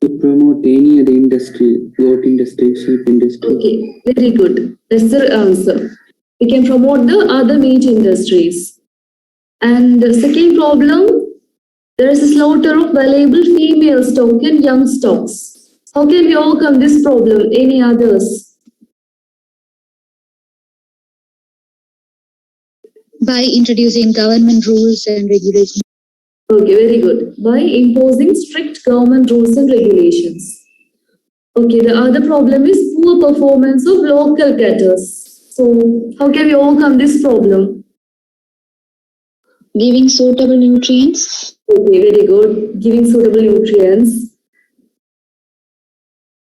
To promote any other industry, goat industry, sheep industry. Okay, very good. That's the answer. We can promote the other meat industries. And the second problem, there is a slaughter of valuable female stock and young stocks. How can we overcome this problem? Any others? By introducing government rules and regulations. Okay, very good. By imposing strict government rules and regulations. Okay, the other problem is poor performance of local catters. So, how can we overcome this problem? Giving suitable nutrients. Okay, very good. Giving suitable nutrients.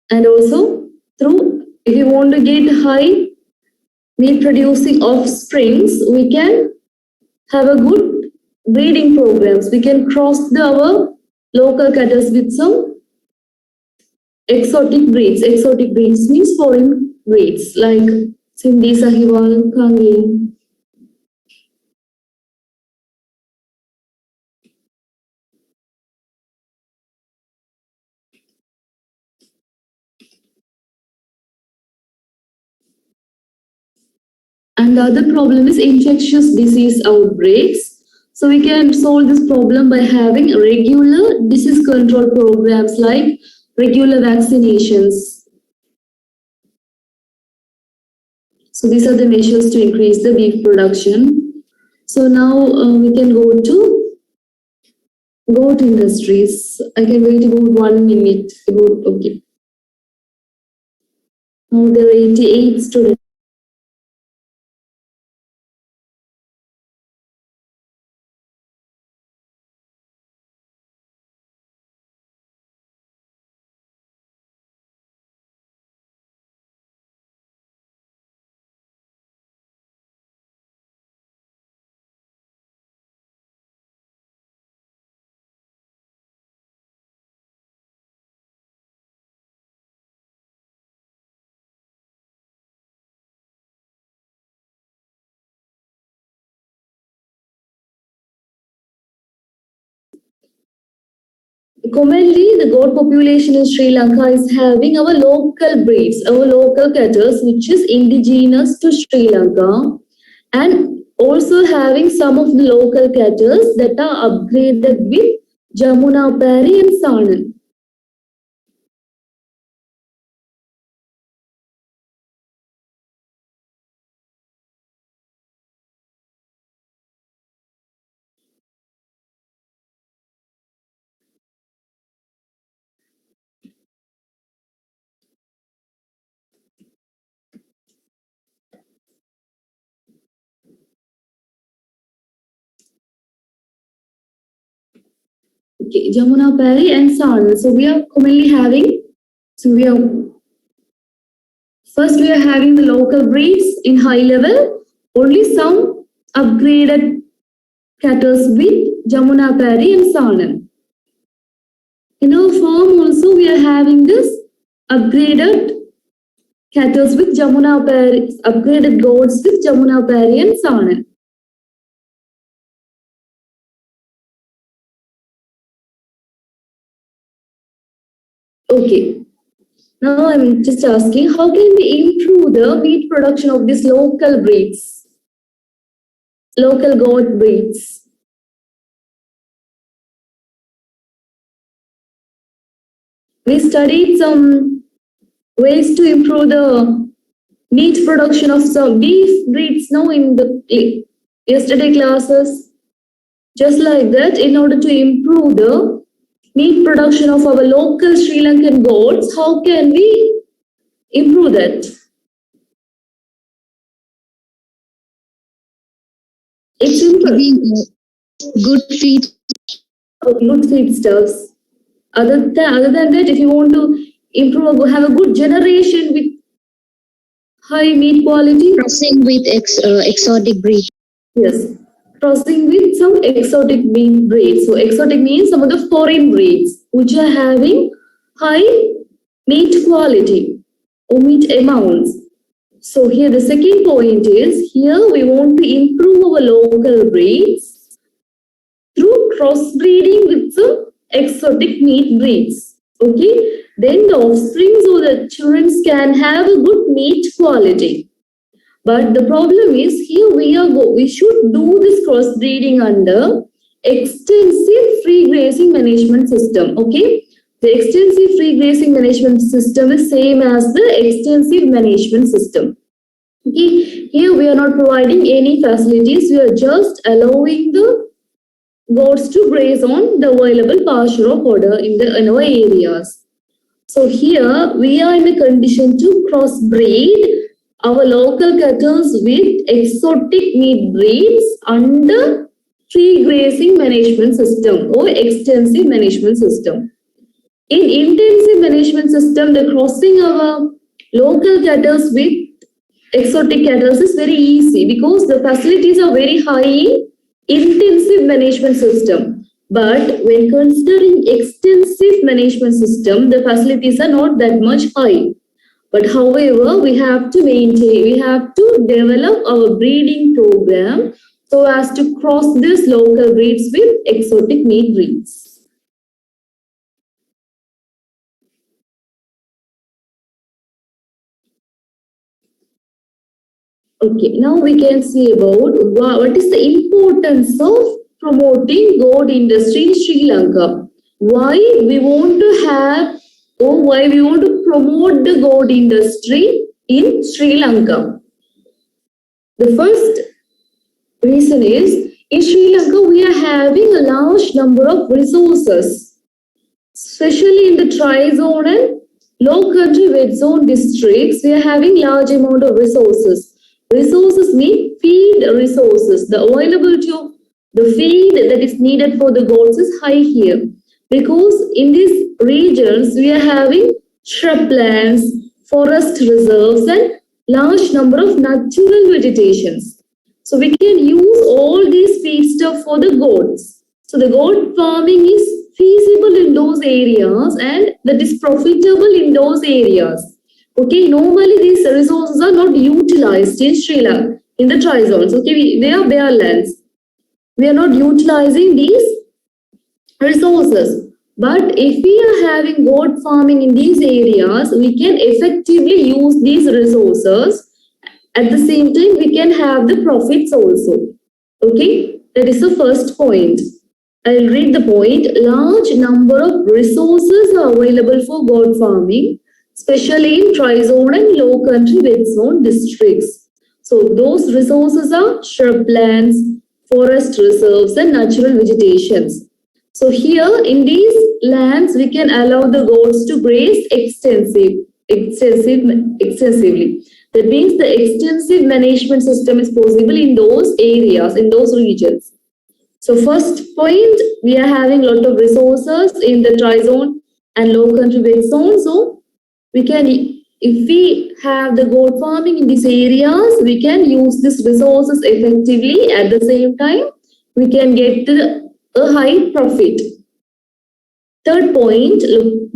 And also, if you want to get high meat producing offsprings, we can have a good breeding programs. We can cross our local catters with some exotic breeds. Exotic breeds means foreign breeds like Sindhi, Sahiwal, Kangi. And the other problem is infectious disease outbreaks. So we can solve this problem by having regular disease control programs like regular vaccinations. So these are the measures to increase the beef production. So now we can go to goat industries. I can wait about 1 minute. Okay. Now there are 88 students. Commonly, the goat population in Sri Lanka is having our local breeds, our local catters, which is indigenous to Sri Lanka, and also having some of the local catters that are upgraded with Jamuna Pari and Sanan. Okay, Jamuna Pari and Sanan. So we are commonly having, first we are having the local breeds in high level, only some upgraded catters with Jamuna Pari and Sanan. In our farm also we are having this upgraded cattles with Jamuna Pari, upgraded goats with Jamuna Pari and Sanan. Okay. Now I'm just asking, how can we improve the meat production of these local breeds? Local goat breeds. We studied some ways to improve the meat production of some beef breeds now in the yesterday classes. Just like that, in order to improve the meat production of our local Sri Lankan goats, how can we improve that? It's simple. Good feed. Good feedstuffs. Other than that, if you want to improve, have a good generation with high meat quality. Crossing with exotic breed. Yes, crossing with some exotic meat breeds. So exotic means some of the foreign breeds which are having high meat quality or meat amounts. So here the second point is, here we want to improve our local breeds through crossbreeding with some exotic meat breeds. Okay, then the offsprings or the children can have a good meat quality. But the problem is here we should do this crossbreeding under extensive free grazing management system. Okay, the extensive free grazing management system is same as the extensive management system. Okay, here we are not providing any facilities. We are just allowing the goats to graze on the available pasture or fodder in our areas. So here we are in a condition to crossbreed our local cattle with exotic meat breeds under free grazing management system or extensive management system. In intensive management system, the crossing our local cattle with exotic cattle is very easy because the facilities are very high in intensive management system. But when considering extensive management system, the facilities are not that much high. But however, we have to develop our breeding program so as to cross these local breeds with exotic meat breeds. Okay, now we can see about what is the importance of promoting goat industry in Sri Lanka. Why we want to have or why we want to promote the goat industry in Sri Lanka. The first reason is in Sri Lanka we are having a large number of resources, especially in the tri-zone and low country wet zone districts. We are having large amount of resources. Resources mean feed resources. The availability of the feed that is needed for the goats is high here because in these regions we are having shrublands, forest reserves and large number of natural vegetations. So we can use all these feedstuff for the goats. So the goat farming is feasible in those areas and that is profitable in those areas. Okay, normally these resources are not utilized in Sri Lanka, in the tri-zones. Okay, they are bare lands. We are not utilizing these resources. But if we are having goat farming in these areas, we can effectively use these resources. At the same time, we can have the profits also. Okay, that is the first point. I'll read the point. Large number of resources are available for goat farming, especially in tri-zone and low country wet zone districts. So those resources are shrublands, forest reserves and natural vegetations. So here in these lands we can allow the goats to graze extensively. That means the extensive management system is possible in those areas, in those regions. So first point, we are having a lot of resources in the tri-zone and low country wet zone. So we can, if we have the goat farming in these areas, we can use these resources effectively. At the same time, we can get a high profit. Third point,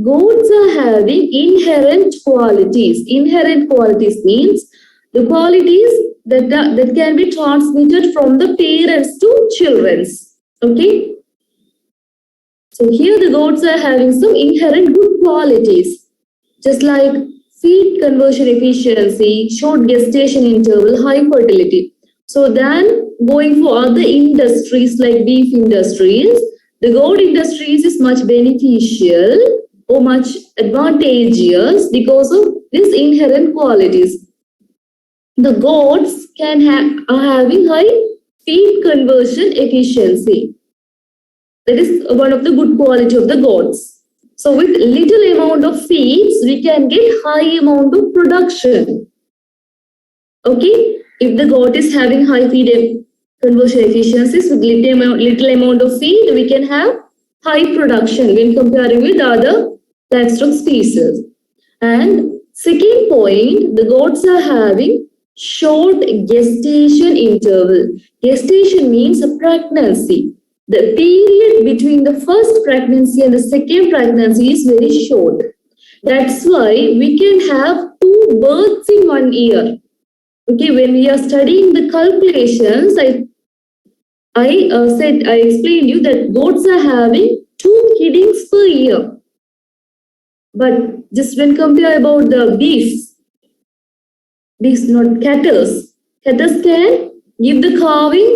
goats are having inherent qualities. Inherent qualities means the qualities that can be transmitted from the parents to children. Okay. So here the goats are having some inherent good qualities, just like feed conversion efficiency, short gestation interval, high fertility. So then going for other industries like beef industries, the goat industries is much beneficial or much advantageous because of these inherent qualities. The goats are having high feed conversion efficiency. That is one of the good quality of the goats. So with little amount of feeds, we can get high amount of production. Okay, if the goat is having high feed conversion efficiencies with little amount of feed, we can have high production when comparing with other livestock species. And second point, the goats are having short gestation interval. Gestation means a pregnancy. The period between the first pregnancy and the second pregnancy is very short. That's why we can have 2 births in 1 year. Okay, when we are studying the calculations, I explained you that goats are having 2 kiddings per year. But just when compare about the beefs not cattle can give the calving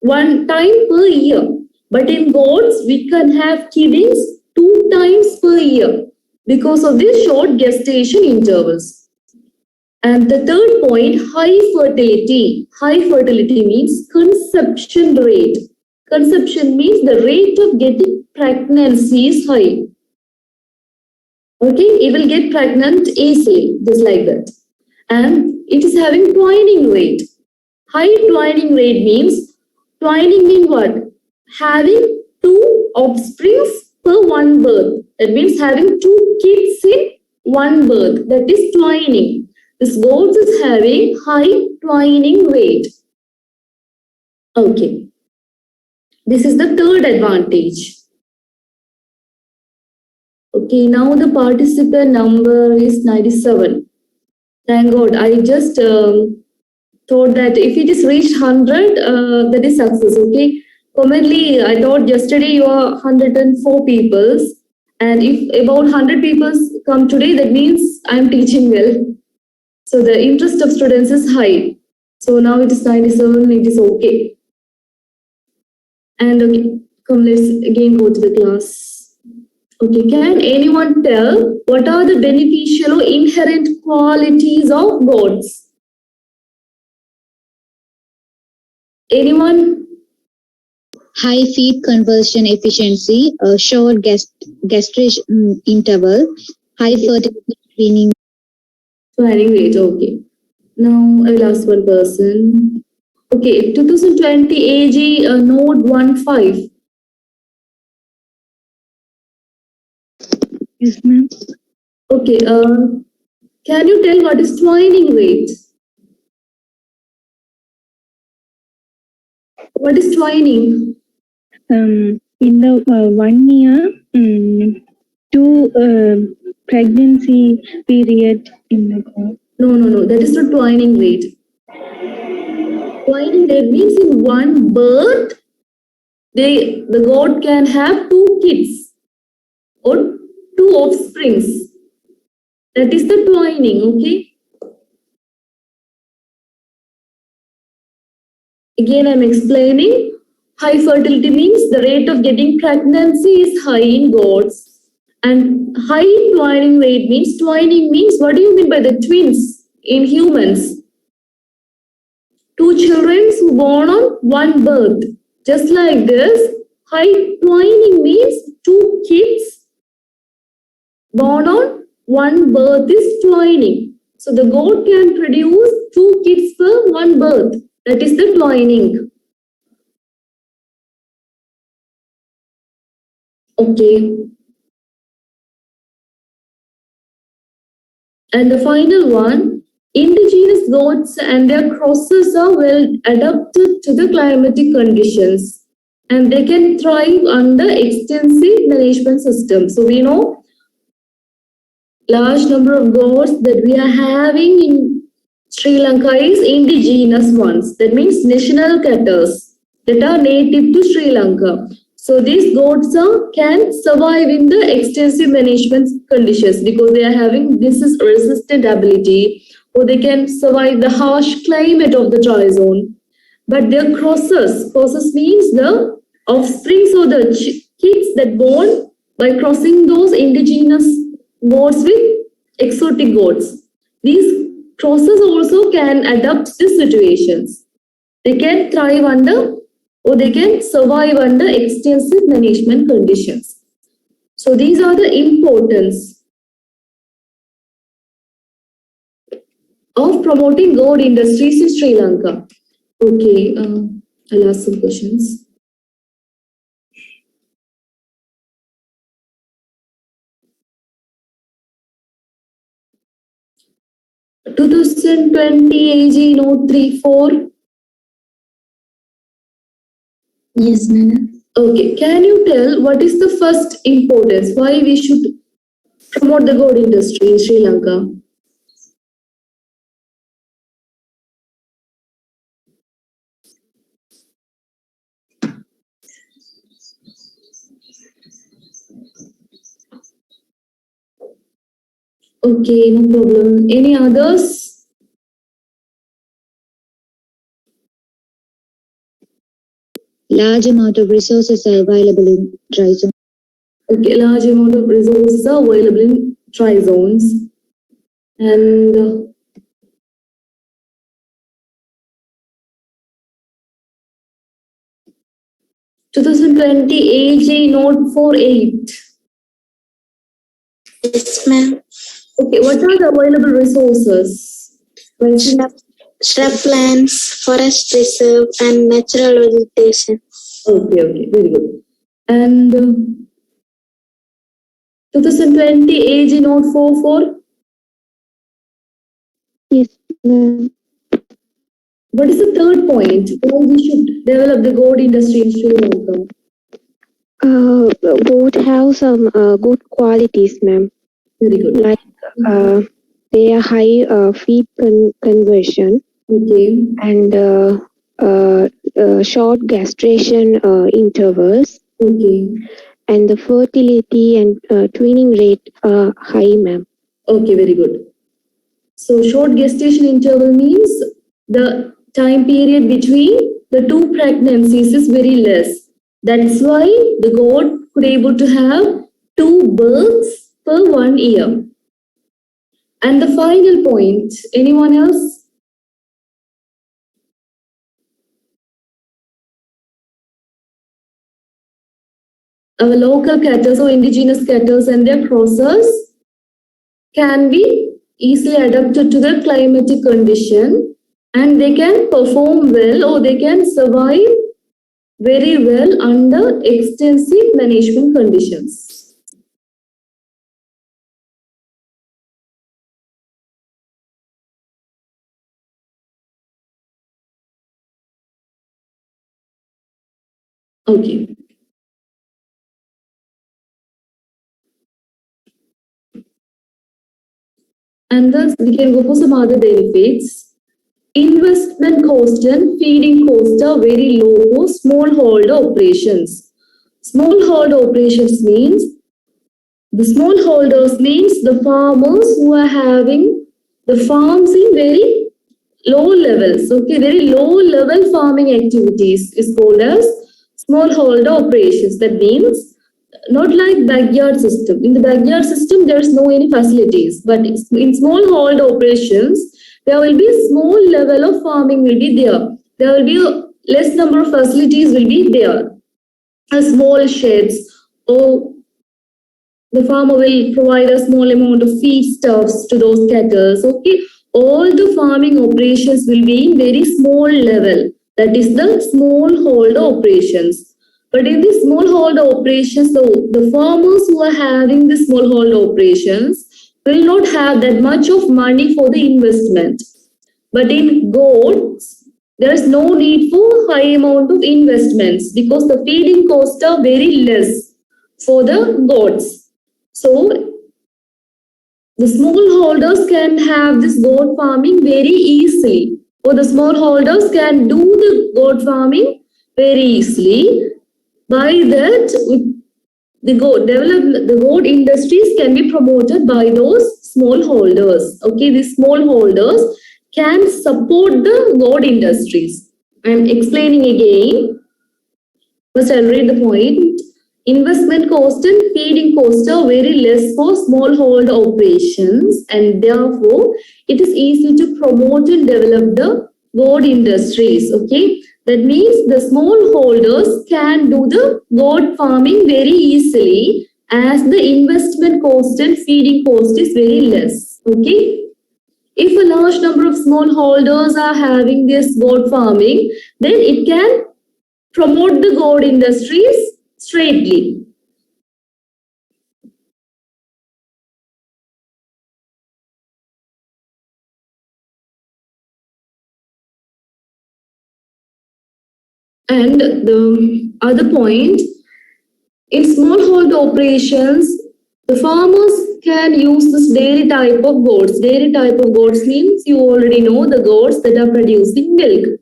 one time per year. But in goats, we can have kiddings 2 times per year because of these short gestation intervals. And the third point, high fertility. High fertility means conception rate. Conception means the rate of getting pregnancy is high. Okay, it will get pregnant easily, just like that. And it is having twining rate. High twining rate means twining means what? Having 2 offsprings per one birth. That means having 2 kids in one birth. That is twining. This goat is having high twining rate. Okay. This is the third advantage. Okay, now the participant number is 97. Thank God. I just thought that if it is reached 100, that is success. Okay. Commonly, I thought yesterday you are 104 people. And if about 100 people come today, that means I am teaching well. So the interest of students is high. So now it is 97, it is okay. And okay, come let's again go to the class. Okay, can anyone tell what are the beneficial or inherent qualities of goats? Anyone? High feed conversion efficiency, a short gestation interval, high fertility screening. Twining rate, okay. Now I will ask one person. Okay, 2020 AG node 15. Yes, ma'am. Okay, can you tell what is twining rate? What is twining? In the 1 year, 2 pregnancy period in the crop. No. That is not twining rate. Twining rate means in one birth, the goat can have 2 kids or 2 offsprings. That is the twining, okay? Again, I'm explaining. High fertility means the rate of getting pregnancy is high in goats. And high twining rate means what do you mean by the twins in humans? 2 children who born on one birth. Just like this, high twining means 2 kids born on one birth is twining. So the goat can produce 2 kids per one birth. That is the twining. Okay. And the final one, indigenous goats and their crosses are well adapted to the climatic conditions and they can thrive under extensive management systems. So we know large number of goats that we are having in Sri Lanka is indigenous ones. That means national cattle that are native to Sri Lanka. So these goats can survive in the extensive management conditions because they are having disease resistant ability, or they can survive the harsh climate of the dry zone. But their crosses means the offsprings or the kids that born by crossing those indigenous goats with exotic goats. These crosses also can adapt to situations. They can thrive under or they can survive under extensive management conditions. So these are the importance of promoting goat industries in Sri Lanka. Okay, I'll ask some questions. – 2020 AG Note 34. Yes, madam. Okay, can you tell what is the first importance? Why we should promote the goat industry in Sri Lanka? Okay, no problem. Any others? Large amount of resources are available in dry zone. Okay, large amount of resources are available in dry zones. And 2020 AG Note 48. Yes, ma'am. Okay, what are the available resources? Shrublands, forest reserve, and natural vegetation. Okay, very good. And 2020 AG Note 44. Yes, ma'am. What is the third point? Why we should develop the gold industry in Sri Lanka? Both have some good qualities, ma'am. Very good. Like they are high feed conversion Okay. and short gastration intervals, Okay. and the fertility and twinning rate are high, ma'am. Okay, very good. So short gestation interval means the time period between the two pregnancies is very less. That's why the goat could able to have 2 births per 1 year. And the final point, anyone else? Our local cattle or indigenous cattle and their crosses can be easily adapted to the climatic condition, and they can perform well or they can survive very well under extensive management conditions. Okay. And thus we can go for some other benefits. Investment cost and feeding costs are very low for smallholder operations. Smallholder operations means the smallholders means the farmers who are having the farms in very low levels. Okay, very low level farming activities is called as smallholder operations. That means not like backyard system. In the backyard system, there is no any facilities, but in smallholder operations, there will be small level of farming will be there. There will be a less number of facilities will be there. A small sheds, or the farmer will provide a small amount of feedstuffs to those cattle. Okay, all the farming operations will be in very small level. That is the smallholder operations. But in the smallholder operations, the farmers who are having the smallholder operations will not have that much of money for the investment. But in goats, there is no need for high amount of investments because the feeding costs are very less for the goats. So the smallholders can have this goat farming very easily, or the smallholders can do the goat farming very easily. By that, the goat industries can be promoted by those smallholders. Okay, these smallholders can support the goat industries. I'm explaining again. First, I'll read the point. Investment cost and feeding costs are very less for smallholder operations, and therefore it is easy to promote and develop the goat industries. Okay, that means the smallholders can do the goat farming very easily as the investment cost and feeding cost is very less. Okay, if a large number of smallholders are having this goat farming, then it can promote the goat industries straightly. And the other point, in smallholder operations, the farmers can use this dairy type of goats. Dairy type of goats means you already know the goats that are producing milk.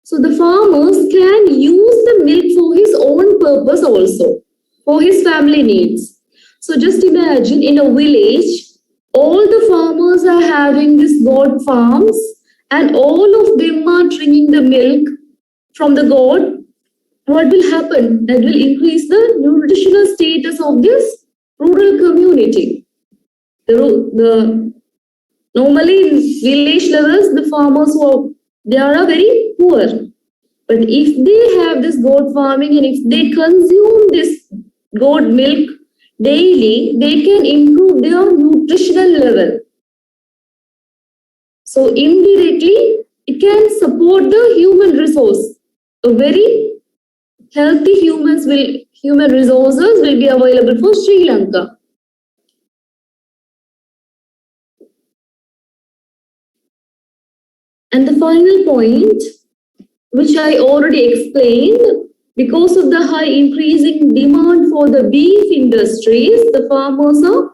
So the farmers can use the milk for his own purpose also, for his family needs. So just imagine in a village, all the farmers are having these goat farms and all of them are drinking the milk from the goat, what will happen? That will increase the nutritional status of this rural community. Normally in village levels, the farmers they are very poor. But if they have this goat farming and if they consume this goat milk daily, they can improve their nutritional level. So indirectly, it can support the human resource. A very healthy human resources will be available for Sri Lanka. And the final point, which I already explained, because of the high increasing demand for the beef industries, the farmers are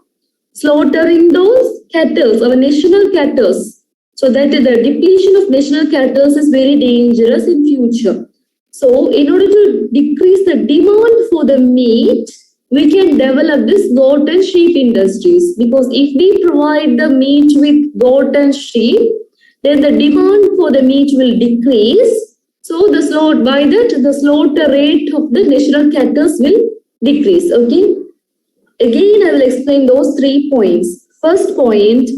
slaughtering those cattle, our national cattle. So that the depletion of national cattle is very dangerous in future. So in order to decrease the demand for the meat, we can develop this goat and sheep industries, because if we provide the meat with goat and sheep, then the demand for the meat will decrease. So the slaughter rate of the national cattle will decrease. Okay. Again, I will explain those 3 points. First point,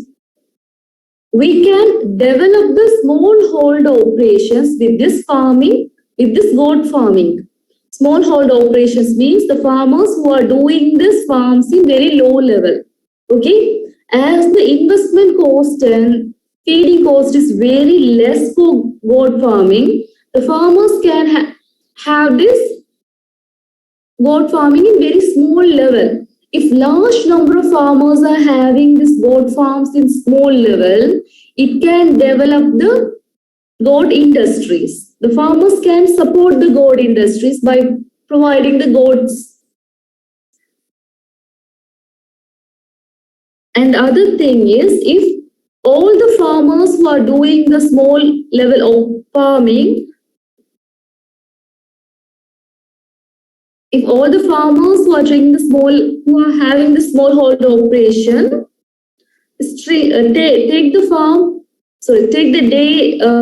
we can develop the smallholder operations with this farming, with this goat farming. Smallholder operations means the farmers who are doing this farms in very low level. Okay, as the investment cost and feeding cost is very less for goat farming, the farmers can have this goat farming in very small level. If large number of farmers are having these goat farms in small level, it can develop the goat industries. The farmers can support the goat industries by providing the goats. And the other thing is, if all the farmers who are doing the small level of farming, if all the farmers who are having the smallholder operation, take the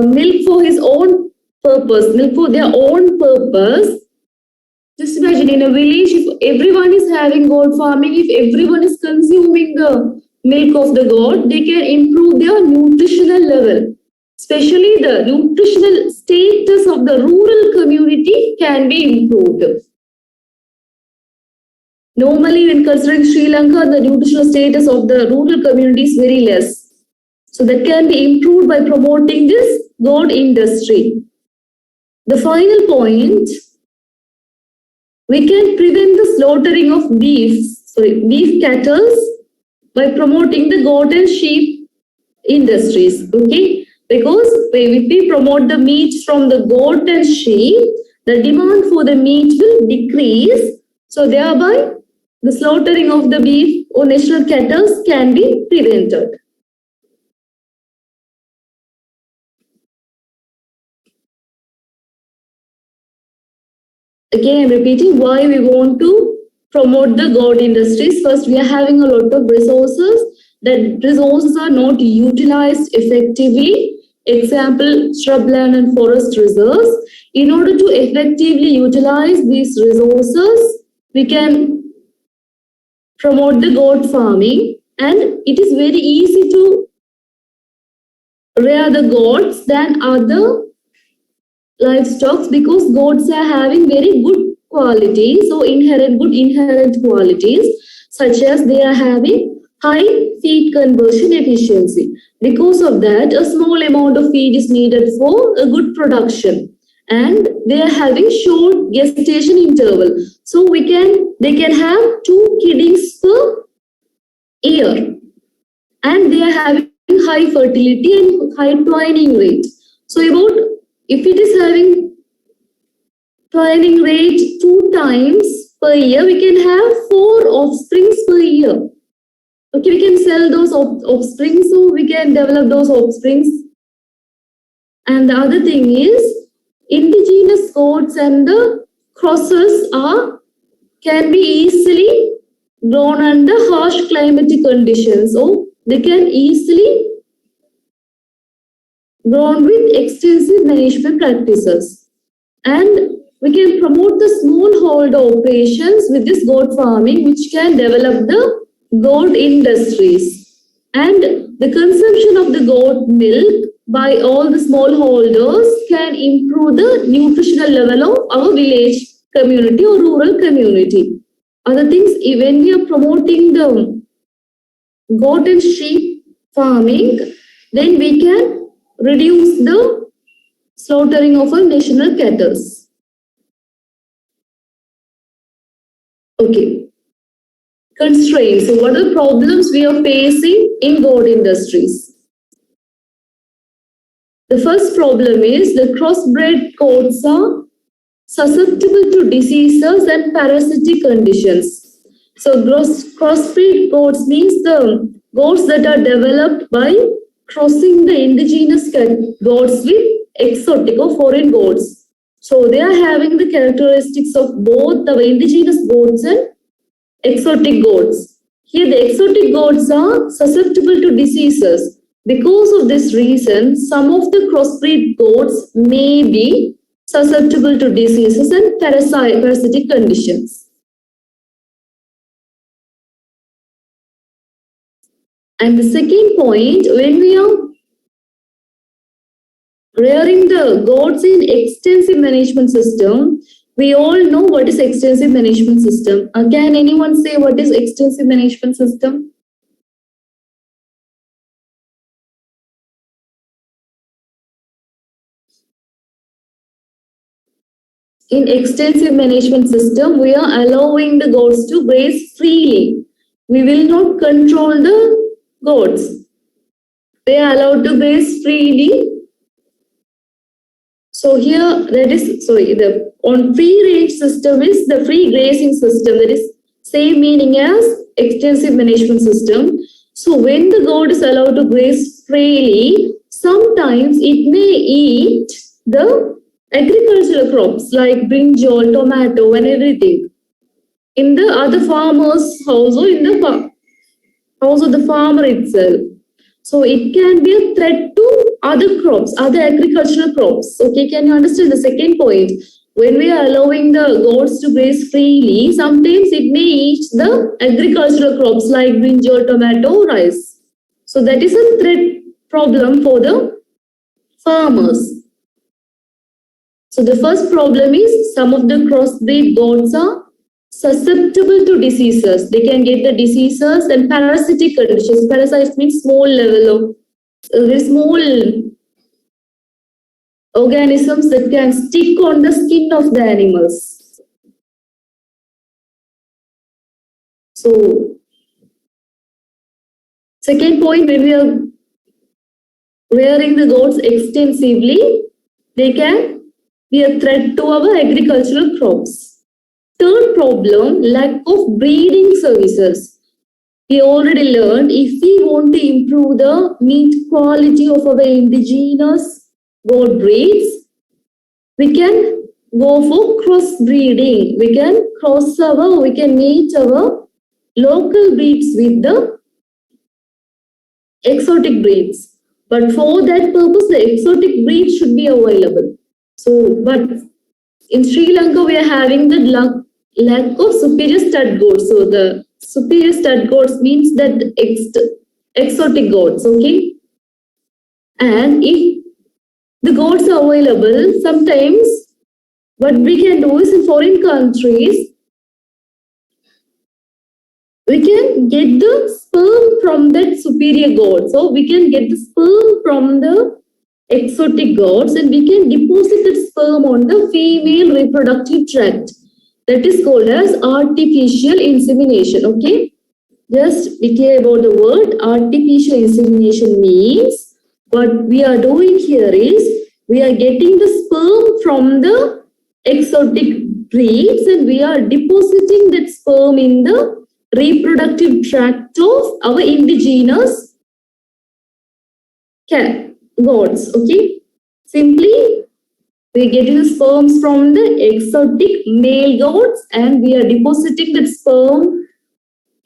milk for his own purpose, milk for their own purpose. Just imagine in a village, if everyone is having goat farming, if everyone is consuming the milk of the goat, they can improve their nutritional level. Especially the nutritional status of the rural community can be improved. Normally, when considering Sri Lanka, the nutritional status of the rural community is very less. So that can be improved by promoting this goat industry. The final point, we can prevent the slaughtering of beef cattle by promoting the goat and sheep industries. Okay, because if we promote the meat from the goat and sheep, the demand for the meat will decrease. So thereby, the slaughtering of the beef or national cattle can be prevented. Again, I'm repeating why we want to promote the goat industries. First, we are having a lot of resources. That resources are not utilized effectively. Example, shrubland and forest reserves. In order to effectively utilize these resources, we can promote the goat farming, and it is very easy to rear the goats than other livestock, because goats are having very good qualities, so good inherent qualities, such as they are having high feed conversion efficiency. Because of that, a small amount of feed is needed for a good production, and they are having short gestation interval. So they can have 2 kiddings per year, and they are having high fertility and high twining rate. So if it is having twining rate 2 times per year, we can have 4 offsprings per year. Okay, we can sell those offsprings, so we can develop those offsprings. And the other thing is, indigenous goats and the crosses can be easily grown under harsh climatic conditions. So they can easily grown with extensive management practices. And we can promote the smallholder operations with this goat farming, which can develop the goat industries. And the consumption of the goat milk by all the smallholders can improve the nutritional level of our village community or rural community. Other things, when we are promoting the goat and sheep farming, then we can reduce the slaughtering of our national cattle. Okay. Constraints. So what are the problems we are facing in goat industries? The first problem is the crossbred goats are susceptible to diseases and parasitic conditions. So crossbred goats means the goats that are developed by crossing the indigenous goats with exotic or foreign goats. So they are having the characteristics of both the indigenous goats and exotic goats. Here the exotic goats are susceptible to diseases. Because of this reason, some of the crossbreed goats may be susceptible to diseases and parasitic conditions. And the second point, when we are rearing the goats in extensive management system, we all know what is extensive management system. Can anyone say what is extensive management system? In extensive management system, we are allowing the goats to graze freely. We will not control the goats. They are allowed to graze freely. So here that is, the on free range system is the free grazing system, that is same meaning as extensive management system. So when the goat is allowed to graze freely, sometimes it may eat the agricultural crops like brinjal, tomato and everything in the other farmer's house or in the house of the farmer itself. So it can be a threat to other crops, other agricultural crops. Okay, can you understand the second point? When we are allowing the goats to graze freely, sometimes it may eat the agricultural crops like brinjal, tomato, rice. So that is a threat problem for the farmers. So the first problem is some of the crossbreed goats are susceptible to diseases. They can get the diseases and parasitic conditions. Parasites means small level of small organisms that can stick on the skin of the animals. So second point, when we are rearing the goats extensively, they can be a threat to our agricultural crops. Third problem, lack of breeding services. We already learned if we want to improve the meat quality of our indigenous goat breeds, we can go for crossbreeding. We can mate our local breeds with the exotic breeds. But for that purpose, the exotic breeds should be available. So, but in Sri Lanka, we are having the lack of superior stud goats. So the superior stud goats means that exotic goats, okay? And if the goats are available, sometimes what we can do is in foreign countries, we can get the sperm from that superior goat. So we can get the sperm from the exotic goats and we can deposit the sperm on the female reproductive tract. That is called as artificial insemination, okay? Just be clear about the word. Artificial insemination means what we are doing here is we are getting the sperm from the exotic breeds and we are depositing that sperm in the reproductive tract of our indigenous goats, okay? Simply, we are getting the sperms from the exotic male goats and we are depositing that sperm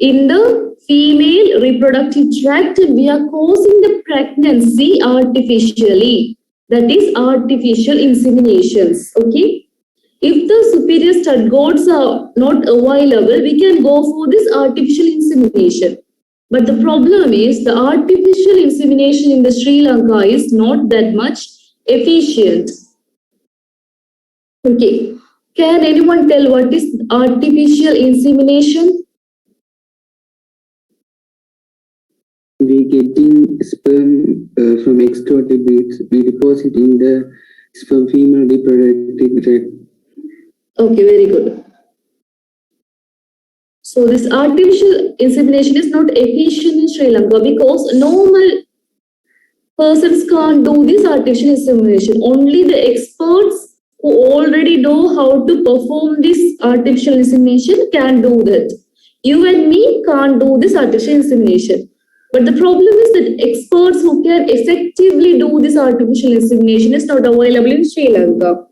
in the female reproductive tract, we are causing the pregnancy artificially. That is artificial inseminations. Okay. If the superior stud gods are not available, we can go for this artificial insemination. But the problem is the artificial insemination in the Sri Lanka is not that much efficient. Okay. Can anyone tell what is artificial insemination? We getting sperm from extracted breeds. We deposit in the sperm female reproductive tract. Okay, very good. So this artificial insemination is not efficient in Sri Lanka because normal persons can't do this artificial insemination. Only the experts who already know how to perform this artificial insemination can do that. You and me can't do this artificial insemination. But the problem is that experts who can effectively do this artificial insemination is not available in Sri Lanka.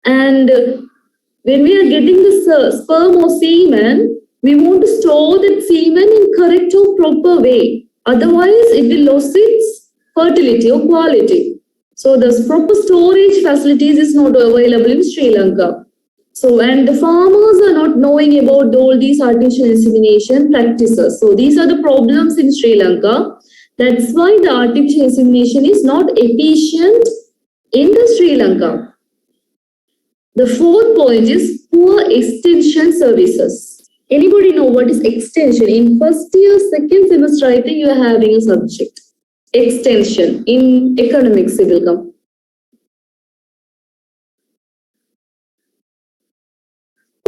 And when we are getting this sperm or semen, we want to store that semen in correct or proper way. Otherwise, it will lose its fertility or quality. So the proper storage facilities is not available in Sri Lanka. So, and the farmers are not knowing about all these artificial insemination practices. So these are the problems in Sri Lanka. That's why the artificial insemination is not efficient in the Sri Lanka. The fourth point is poor extension services. Anybody know what is extension? In first year, second semester, I think you are having a subject. Extension in economics, it will come.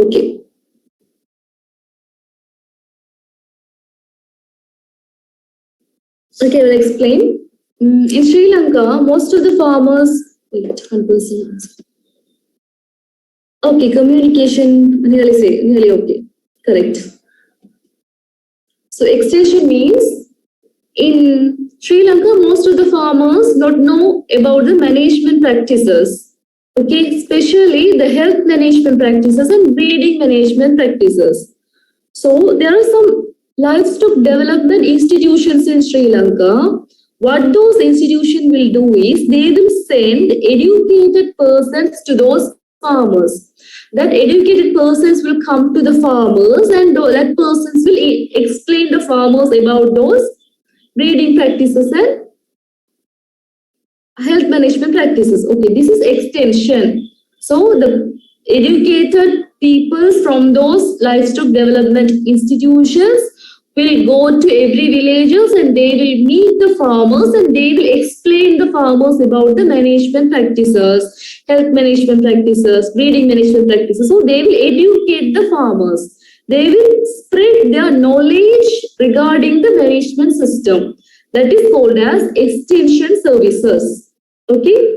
Okay. Okay, I'll explain. In Sri Lanka, most of the farmers... Wait, 1%. Okay, communication, nearly okay. Correct. So extension means in Sri Lanka, most of the farmers don't know about the management practices. Okay, especially the health management practices and breeding management practices. So there are some livestock development institutions in Sri Lanka. What those institutions will do is they will send educated persons to those farmers. That educated persons will come to the farmers and that persons will explain the farmers about those breeding practices and health management practices. Okay, this is extension. So the educated people from those livestock development institutions will go to every villages and they will meet the farmers and they will explain the farmers about the management practices, health management practices, breeding management practices. So they will educate the farmers. They will spread their knowledge regarding the management system. That is called as extension services. Okay.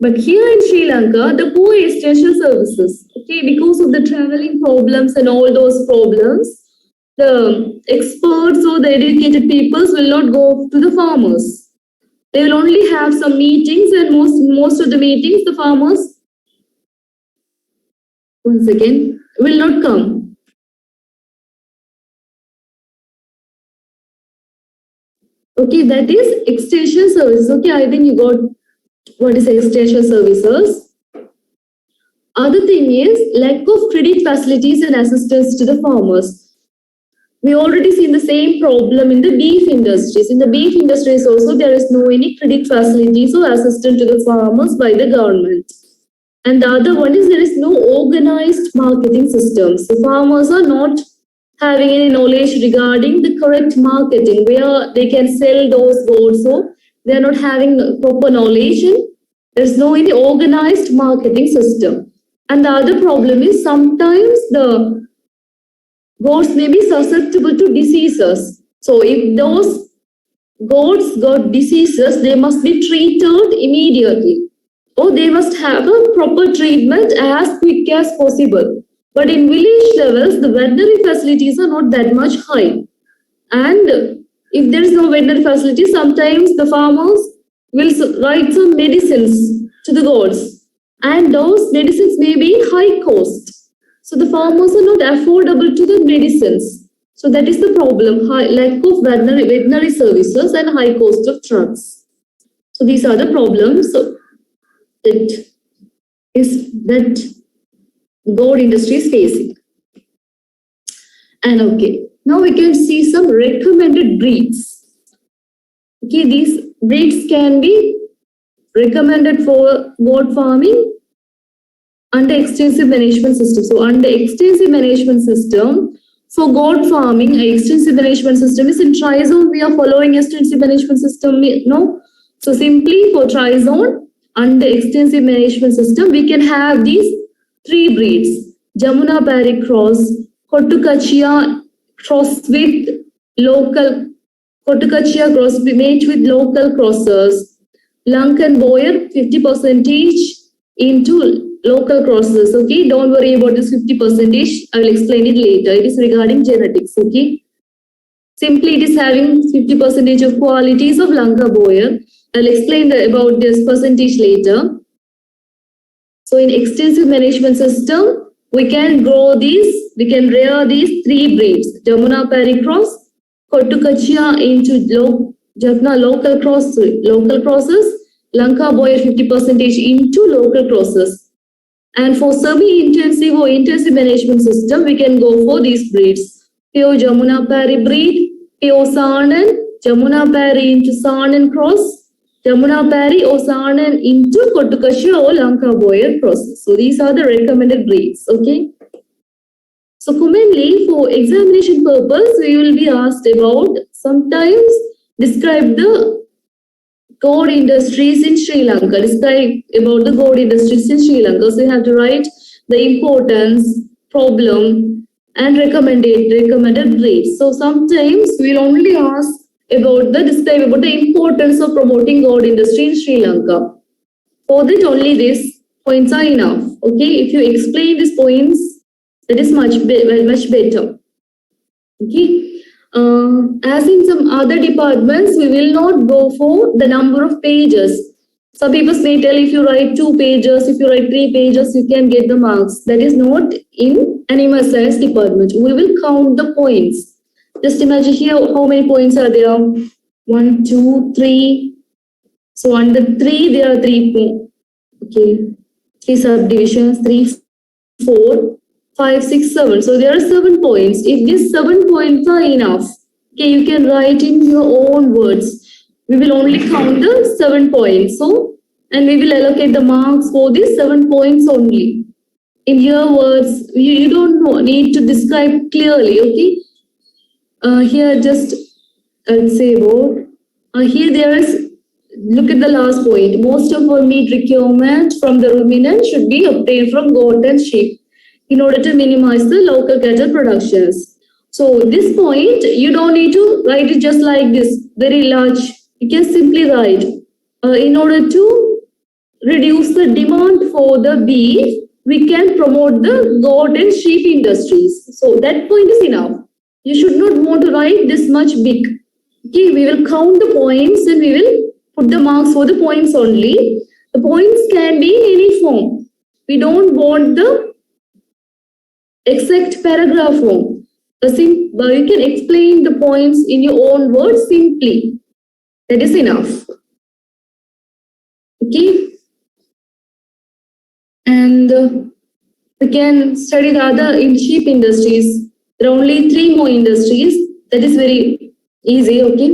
But here in Sri Lanka, the poor extension services, okay, because of the traveling problems and all those problems, the experts or the educated peoples will not go to the farmers. They will only have some meetings and most of the meetings, the farmers, once again, will not come. Okay, that is extension services. Okay, I think you got what is extension services. Other thing is lack of credit facilities and assistance to the farmers. We already seen the same problem in the beef industries. In the beef industries also, there is no any credit facilities or assistance to the farmers by the government. And the other one is there is no organized marketing systems. The farmers are not having any knowledge regarding the correct marketing, where they can sell those goods. So they are not having proper knowledge. There is no any organized marketing system. And the other problem is sometimes the goats may be susceptible to diseases. So if those goats got diseases, they must be treated immediately. Or they must have a proper treatment as quick as possible. But in village levels, the veterinary facilities are not that much high. And if there is no veterinary facility, sometimes the farmers will write some medicines to the goats. And those medicines may be high cost. So the farmers are not affordable to the medicines. So that is the problem, lack of veterinary services and high cost of drugs. So these are the problems that goat industry is facing. And okay, now we can see some recommended breeds. Okay, these breeds can be recommended for goat farming under extensive management system. So under extensive management system, for goat farming, an extensive management system is in Trizone. We are following extensive management system, no? So simply for Trizone, under extensive management system, we can have these three breeds: Jamuna Pari cross, Kotukachia cross with local, Kotukachia cross mate with local crossers, Lankan Boyer 50% into local crosses. Okay, don't worry about this 50%. I will explain it later. It is regarding genetics. Okay, simply it is having 50% of qualities of Lanka Boyer. I'll explain about this percentage later. So in extensive management system, we can rear these three breeds: Jamuna Pari cross, Kotukachia into Jaffna local crosses, Lanka Boyer 50% into local crosses. And for semi-intensive or intensive management system, we can go for these breeds: pure Jamuna Pari breed, pure Sanan, Jamuna Pari into Sanan cross, Jamuna Pari or Sanan into Kotukasha or Lanka Boyer process. So these are the recommended breeds. Okay. So commonly for examination purpose, we will be asked about, sometimes describe the goat industries in Sri Lanka. Describe about the goat industries in Sri Lanka. So you have to write the importance, problem, and recommended breeds. So sometimes we'll only ask describe about the importance of promoting goat industry in Sri Lanka. For that only these points are enough. Okay, if you explain these points, that is much better. Okay. As in some other departments, we will not go for the number of pages. Some people may tell, if you write 2 pages, if you write 3 pages, you can get the marks. That is not in animal science department. We will count the points. Just imagine here how many points are there. 1, 2, 3. So under 3, there are 3 points. Okay. 3 subdivisions, 3, 4. 5, 6, 7. So there are 7 points. If these 7 points are enough, okay, you can write in your own words. We will only count the 7 points. So, and we will allocate the marks for these 7 points only. In your words, you don't need to describe clearly. Okay. Here just I'll say about. Here there is. Look at the last point. Most of our meat requirement from the ruminant should be obtained from goat and sheep in order to minimize the local cattle productions. So this point, you don't need to write it just like this, very large. You can simply write, in order to reduce the demand for the beef, we can promote the goat and sheep industries. So that point is enough. You should not want to write this much big. Okay, we will count the points and we will put the marks for the points only. The points can be in any form. We don't want the exact paragraph form. You can explain the points in your own words simply. That is enough. Okay. And we can study the other sheep industries. There are only 3 more industries. That is very easy. Okay.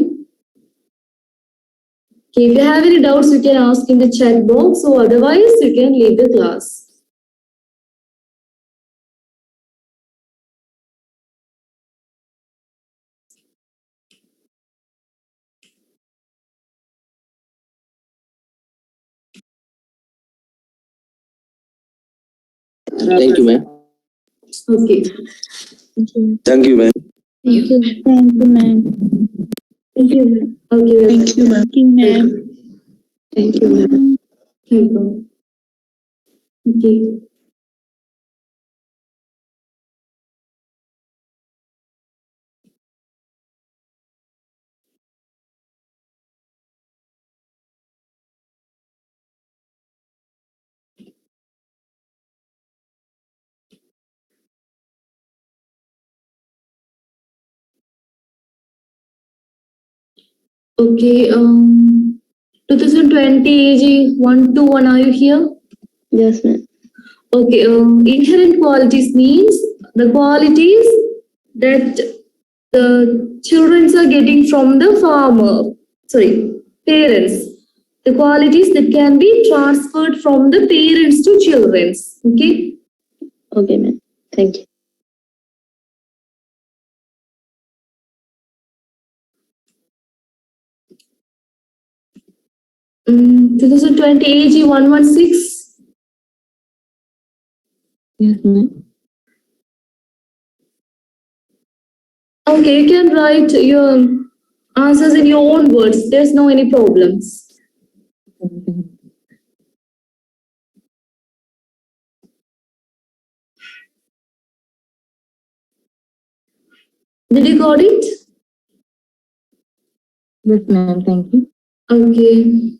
Okay. If you have any doubts, you can ask in the chat box, or otherwise you can leave the class. Thank you, ma'am. Okay. Thank you, ma'am. Thank you. Thank you, ma'am. Thank you. Okay. Thank you, ma'am. Thank you, ma'am. Thank you. Okay. Okay. 2020 AG 121. Are you here? Yes, ma'am. Okay. Inherent qualities means the qualities that the children are getting from the parents. The qualities that can be transferred from the parents to children. Okay. Okay, ma'am. Thank you. Mm, 2020 AG 116. Yes, ma'am. Okay, you can write your answers in your own words. There's no any problems. Did you got it? Yes, ma'am. Thank you. Okay.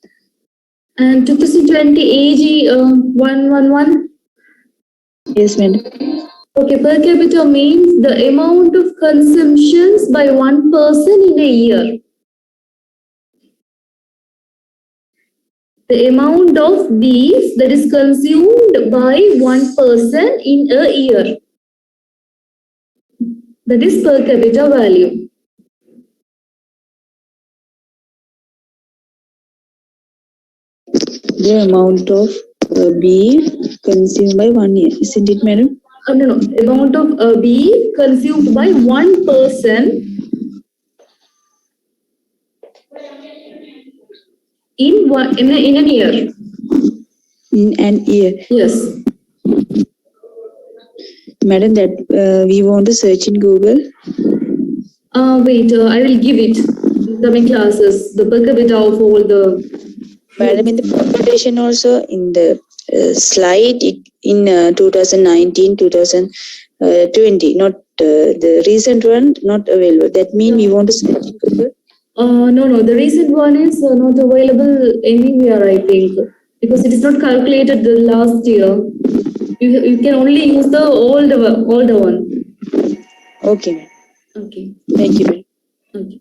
And 2020 AG 111. Yes, ma'am. Okay, per capita means the amount of consumptions by one person in a year. The amount of beef that is consumed by one person in a year. That is per capita value. The amount of beef consumed by 1 year, isn't it, madam? No. Amount of beef consumed by one person in an year. In an year, Yes. madam. That we want to search in Google. Wait, I will give it in coming classes. The per capita of all the. Madam, in the presentation also in the slide in 2019, 2020, not the recent one, not available. That means we want to search in Google. No. The recent one is not available anywhere, I think, because it is not calculated the last year. You can only use the older one. Okay, madam. Okay. Thank you, madam. Okay.